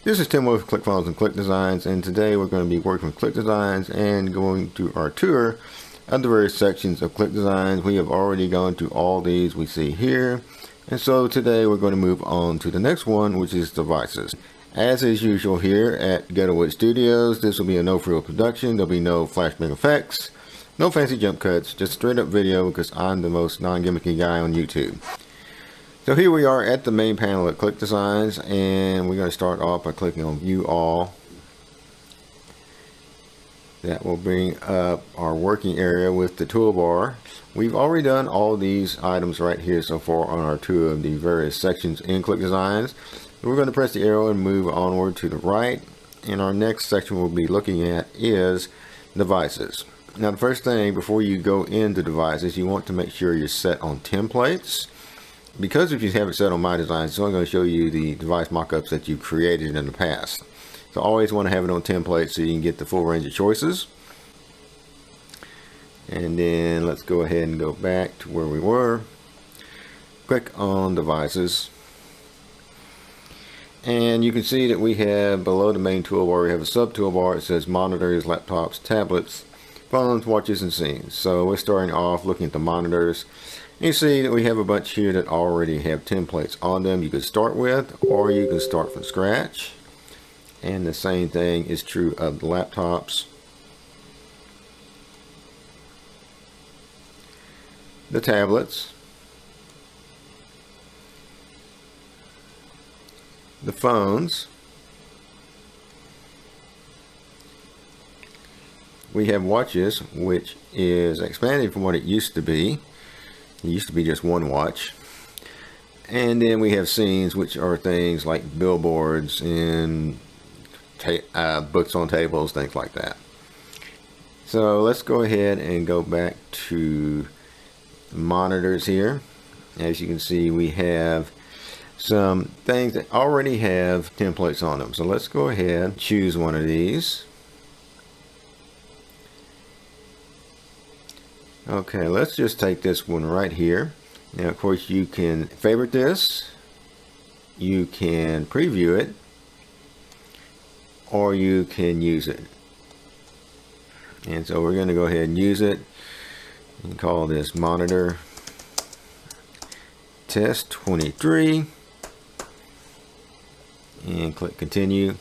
This is Tim with ClickFunnels and ClickDesigns, and today we're going to be working with ClickDesigns and going through our tour of the various sections of ClickDesigns. We have already gone through all these we see here, and so today we're going to move on to the next one, which is devices. As is usual here at Getaway Studios, this will be a no-frill production. There'll be no flashbang effects, no fancy jump cuts, just straight up video because I'm the most non-gimmicky guy on YouTube. So here we are at the main panel at ClickDesigns, and we're going to start off by clicking on View All. That will bring up our working area with the toolbar. We've already done all these items right here so far on our tour of the various sections in ClickDesigns. We're going to press the arrow and move onward to the right, and our next section we'll be looking at is devices. Now the first thing before you go into devices, you want to make sure you're set on templates. Because if you have it set on My Designs, it's only going to show you the device mockups that you've created in the past. So always want to have it on template so you can get the full range of choices. And then let's go ahead and go back to where we were. Click on devices. And you can see that we have below the main toolbar, we have a sub toolbar. It says monitors, laptops, tablets, phones, watches, and scenes. So we're starting off looking at the monitors. You see that we have a bunch here that already have templates on them you could start with, or you can start from scratch. And the same thing is true of the laptops, the tablets, the phones. We have watches, which is expanded from what it used to be. It used to be just one watch. And then we have scenes, which are things like billboards and books on tables, things like that. So let's go ahead and go back to monitors here. As you can see, we have some things that already have templates on them. So let's go ahead and choose one of these. Okay, let's just take this one right here. Now, of course, you can favorite this, you can preview it, or you can use it. And so we're going to go ahead and use it and call this monitor test 23 and click continue.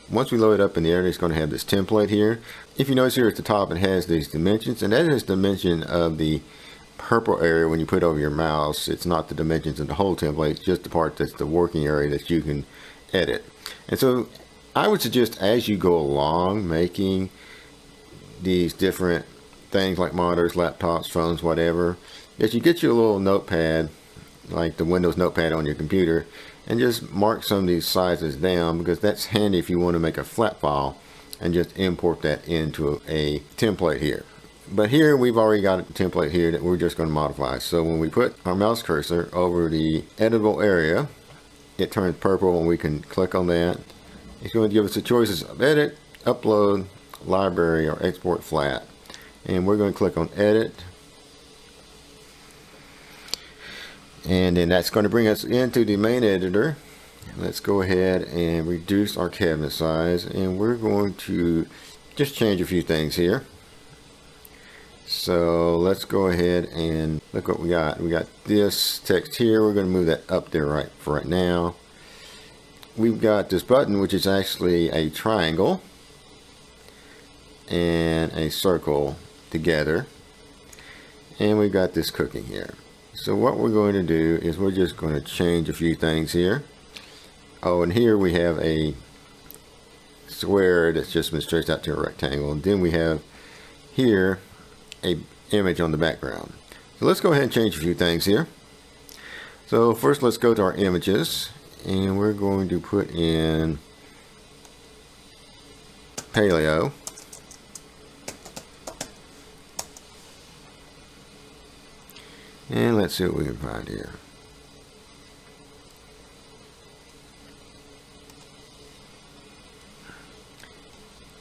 Once we load it up in the area, it's going to have this template here. If you notice here at the top, it has these dimensions, and that is the dimension of the purple area when you put over your mouse. It's not the dimensions of the whole template, it's just the part that's the working area that you can edit. And so I would suggest as you go along making these different things like monitors, laptops, phones, whatever, that you get you a little notepad like the Windows notepad on your computer and just mark some of these sizes down, because that's handy if you want to make a flat file and just import that into a template here. But here we've already got a template here that we're just going to modify. So when we put our mouse cursor over the editable area, it turns purple and we can click on that. It's going to give us the choices of edit, upload, library, or export flat. And we're going to click on edit. And then that's going to bring us into the main editor. Let's go ahead and reduce our cabinet size, and we're going to just change a few things here. So let's go ahead and look what we got. We got this text here. We're going to move that up there right for right now. We've got this button, which is actually a triangle and a circle together, and we've got this cooking here. So what we're going to do is we're just going to change a few things here. Oh, and here we have a square that's just been stretched out to a rectangle, and then we have here a image on the background. So let's go ahead and change a few things here. So first let's go to our images, and we're going to put in paleo. And let's see what we can find here.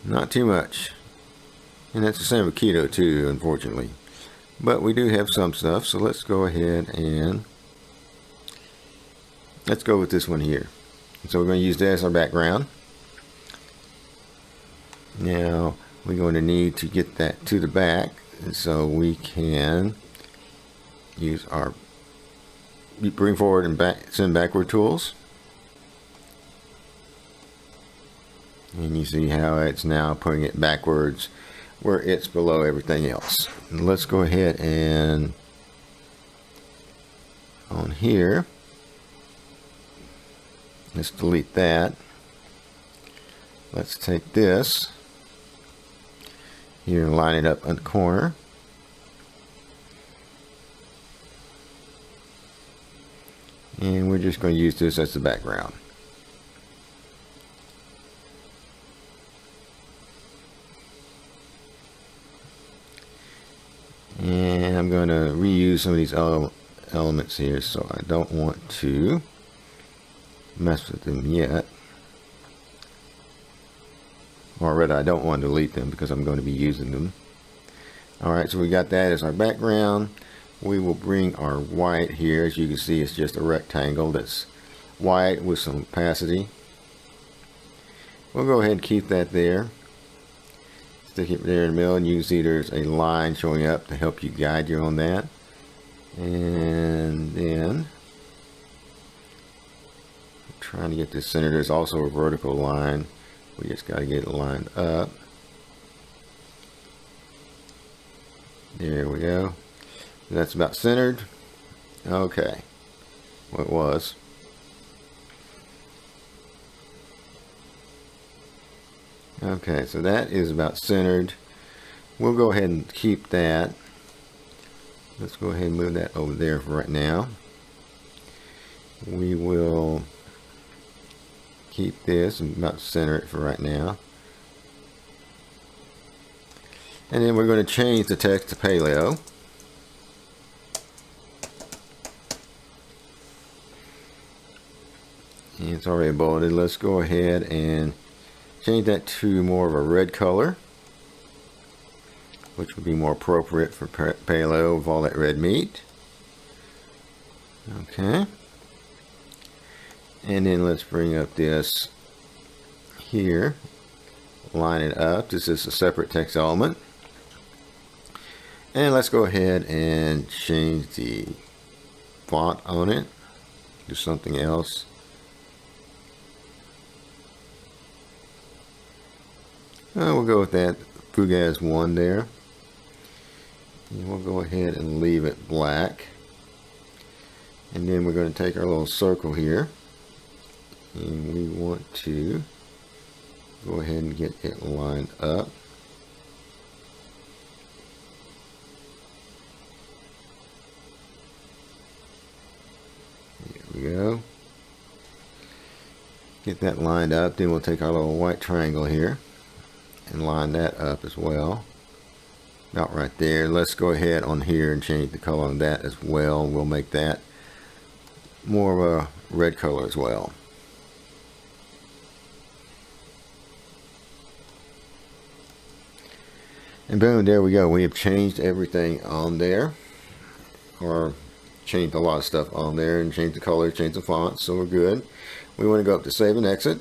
Not too much. And that's the same with keto too, unfortunately. but we do have some stuff. So let's go ahead and let's go with this one here. So we're going to use that as our background. Now we're going to need to get that to the back, and so we can use our bring forward and back, send backward tools. And you see how it's now putting it backwards where it's below everything else. And let's go ahead and on here, let's delete that. Let's take this here and line it up on the corner. And we're just going to use this as the background. And I'm going to reuse some of these elements here, so I don't want to mess with them yet. Or rather, I don't want to delete them because I'm going to be using them. Alright, so we got that as our background. We will bring our white here. As you can see, it's just a rectangle that's white with some opacity. We'll go ahead and keep that there. Stick it there in the middle, and you can see there's a line showing up to help you guide you on that. And then trying to get this centered. There's also a vertical line. We just got to get it lined up. There we go. That's about centered. Okay. Well, it was. Okay, so that is about centered. We'll go ahead and keep that. Let's go ahead and move that over there for right now. We will keep this and about center it for right now. And then we're going to change the text to paleo. And it's already bolded. Let's go ahead and change that to more of a red color, which would be more appropriate for paleo with all that red meat. Okay. And then let's bring up this here, line it up. This is a separate text element. And let's go ahead and change the font on it to something else. We'll go with that Fugaz 1 there. And we'll go ahead and leave it black. And then we're going to take our little circle here. And we want to go ahead and get it lined up. There we go. Get that lined up. Then we'll take our little white triangle here and line that up as well. About right there. Let's go ahead on here and change the color on that as well. We'll make that more of a red color as well. And boom, there we go. We have changed everything on there, or changed a lot of stuff on there, and changed the color, changed the font, so we're good. We want to go up to save and exit.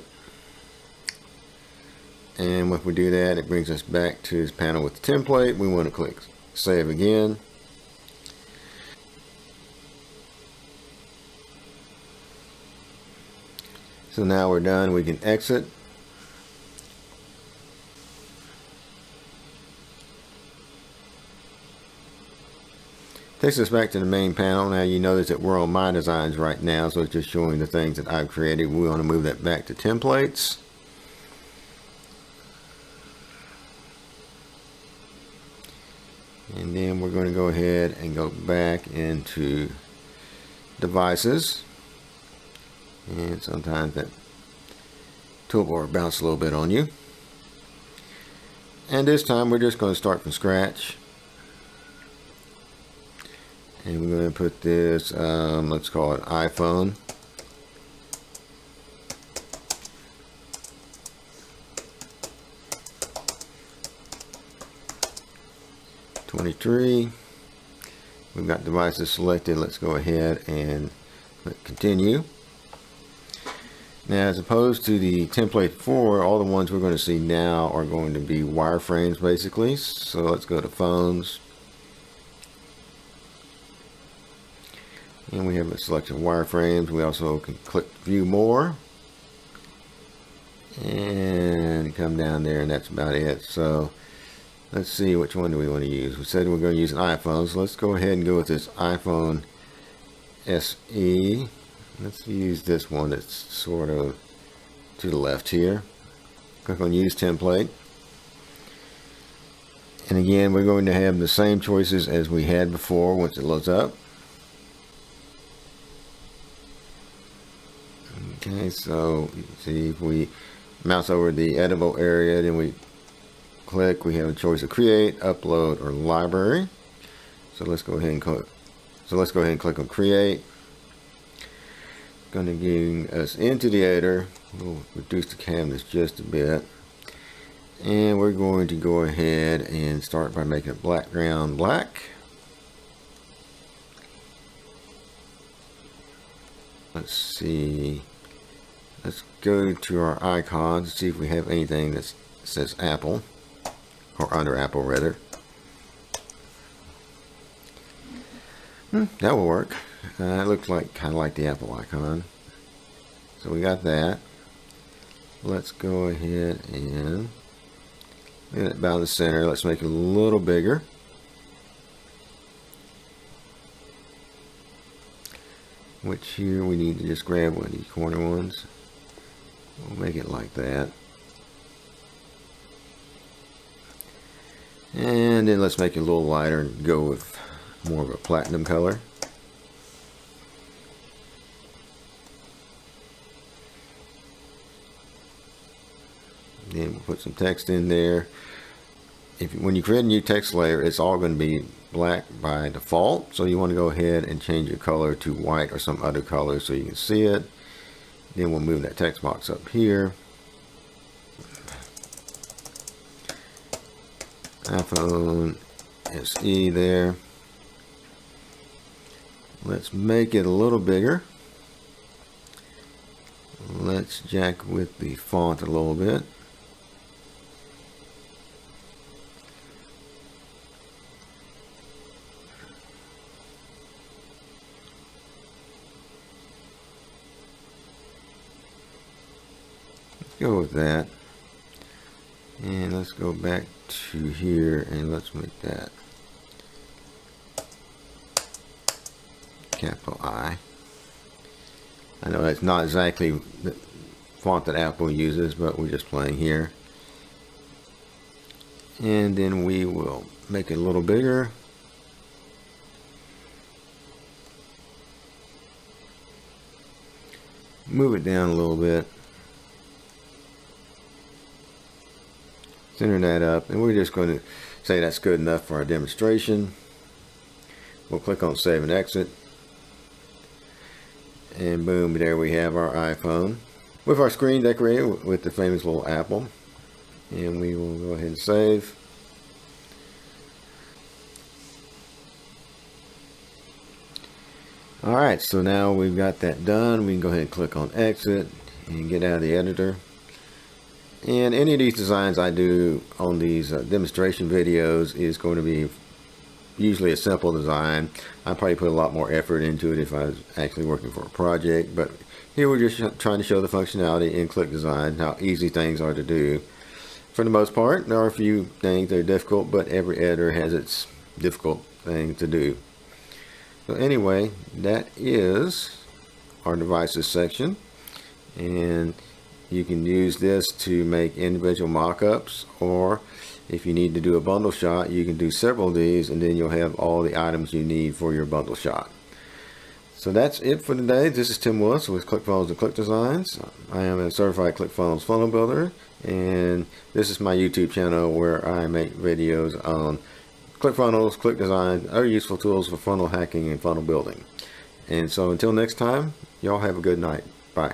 And if we do that, it brings us back to this panel with the template. We want to click save again. So now we're done. We can exit. Takes us back to the main panel. Now you notice that we're on my designs right now, so it's just showing the things that I've created. We want to move that back to templates. And then we're going to go ahead and go back into devices. And sometimes that toolbar bounces a little bit on you. And this time we're just going to start from scratch. And we're going to put this, let's call it iPhone. '23. We've got devices selected. Let's go ahead and click continue. Now, as opposed to the template 4, all the ones we're going to see now are going to be wireframes basically. So let's go to phones. And we have a selection of wireframes. We also can click view more. And come down there, and that's about it. So let's see, which one do we want to use? We said we're going to use an iPhone, so let's go ahead and go with this iPhone SE. Let's use this one that's sort of to the left here. Click on use template. And again, we're going to have the same choices as we had before once it loads up. Okay, so you see, if we mouse over the editable area, then we click, we have a choice of create, upload, or library. So let's go ahead and click. So let's go ahead and click on create. Going to get us into the editor. We'll reduce the canvas just a bit, and we're going to go ahead and start by making a background black. Let's see. Let's go to our icons to see if we have anything that says Apple, or under Apple rather. That will work. It looks like kind of like the Apple icon. So we got that. Let's go ahead and get it about the center. Let's make it a little bigger. Which here we need to just grab one of these corner ones. We'll make it like that. And then let's make it a little lighter and go with more of a platinum color. Then we'll put some text in there. When you create a new text layer, it's all going to be black by default. So you want to go ahead and change your color to white or some other color so you can see it. Then we'll move that text box up here. iPhone SE there. Let's make it a little bigger. Let's jack with the font a little bit. Go with that, and let's go back to here and let's make that capital I. I know that's not exactly the font that Apple uses, but we're just playing here. And then we will make it a little bigger. Move it down a little bit. Center that up, and we're just going to say that's good enough for our demonstration. We'll click on save and exit, and boom, there we have our iPhone with our screen decorated with the famous little apple. And we will go ahead and save. Alright, so now we've got that done. We can go ahead and click on exit and get out of the editor. And any of these designs I do on these demonstration videos is going to be usually a simple design. I probably put a lot more effort into it if I was actually working for a project, but here we're just trying to show the functionality in ClickDesigns, how easy things are to do. For the most part, there are a few things that are difficult, but every editor has its difficult thing to do. So anyway, that is our devices section, and you can use this to make individual mock-ups, or if you need to do a bundle shot, you can do several of these, and then you'll have all the items you need for your bundle shot. So that's it for today. This is Tim Willis with ClickFunnels and ClickDesigns. I am a certified ClickFunnels funnel builder, and this is my YouTube channel where I make videos on ClickFunnels, ClickDesigns, other useful tools for funnel hacking and funnel building. And so until next time, y'all have a good night. Bye.